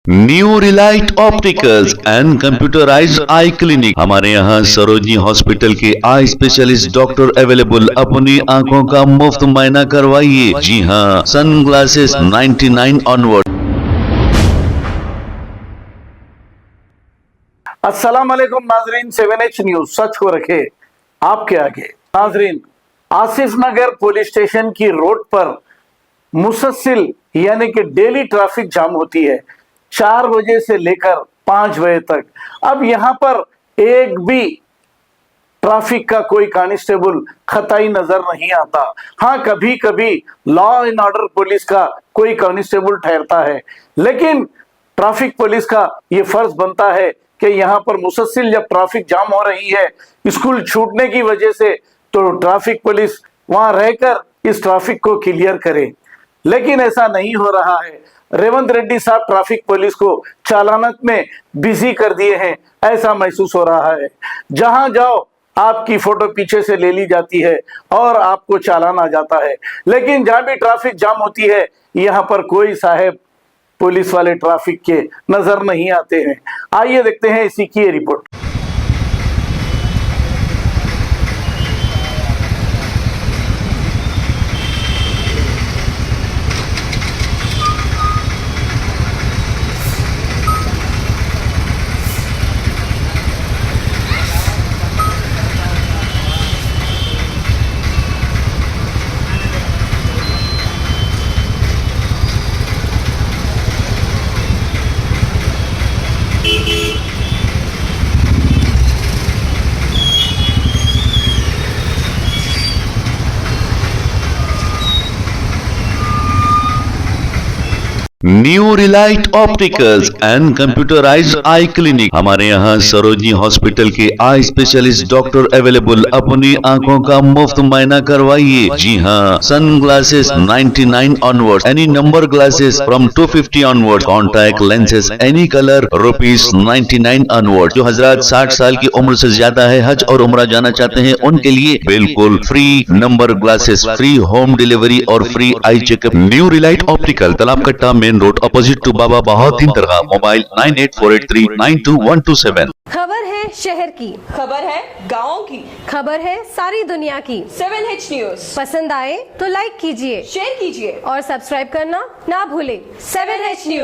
New Relight opticals and computerised I clinic. हमारे यहाँ Sarojini hospital के आई स्पेशलिस्ट डॉक्टर अवेलेबल। अपनी आंखों का मुफ्त मुआयना करवाइए। जी हाँ, सन ग्लासेस 99 ऑनवर्ड। अस्सलाम वालेकुम नाजरीन, 7H न्यूज सच को रखे आपके आगे। नाजरीन, आसिफ नगर पुलिस स्टेशन की रोड पर मुसलसल यानी कि डेली ट्रैफिक जाम होती है 4 बजे से लेकर 5 बजे तक। अब यहां पर एक भी ट्रैफिक का कोई कांस्टेबल खताई नजर नहीं आता। हाँ, कभी कभी लॉ एंड ऑर्डर पुलिस का कोई कांस्टेबल ठहरता है, लेकिन ट्रैफिक पुलिस का यह फर्ज बनता है कि यहां पर मुसलसल जब ट्रैफिक जाम हो रही है स्कूल छूटने की वजह से, तो ट्रैफिक पुलिस वहां रहकर इस ट्रैफिक को क्लियर करे। लेकिन ऐसा नहीं हो रहा है। रेवंत रेड्डी साहब ट्रैफिक पुलिस को चालानत में बिजी कर दिए हैं, ऐसा महसूस हो रहा है। जहां जाओ आपकी फोटो पीछे से ले ली जाती है और आपको चालान आ जाता है। लेकिन जहां भी ट्रैफिक जाम होती है यहां पर कोई साहब पुलिस वाले ट्रैफिक के नजर नहीं आते हैं। आइए देखते हैं इसी की report. New Relight opticals and computerised I clinic. हमारे यहाँ सरोजनी हॉस्पिटल के आई स्पेशलिस्ट डॉक्टर अवेलेबल। अपनी आंखों का मुफ्त मुआयना करवाइए। जी हाँ, sun glasses 99 onward, any number glasses from 250 onward, contact lenses any colour ₹99 onward. जो हजरात 60 साल की उम्र से ज्यादा है, हज और उम्रा जाना चाहते हैं, उनके लिए बिल्कुल free number glasses, free home delivery और free eye checkup. New Relight Optical, Talab Katta, main road, opposite to Baba Bahauddin Dargah. Mobile 9848392127। खबर है शहर की, खबर है गाँव की, खबर है सारी दुनिया की। 7H न्यूज पसंद आए तो लाइक कीजिए, शेयर कीजिए और सब्सक्राइब करना ना भूले। 7H news.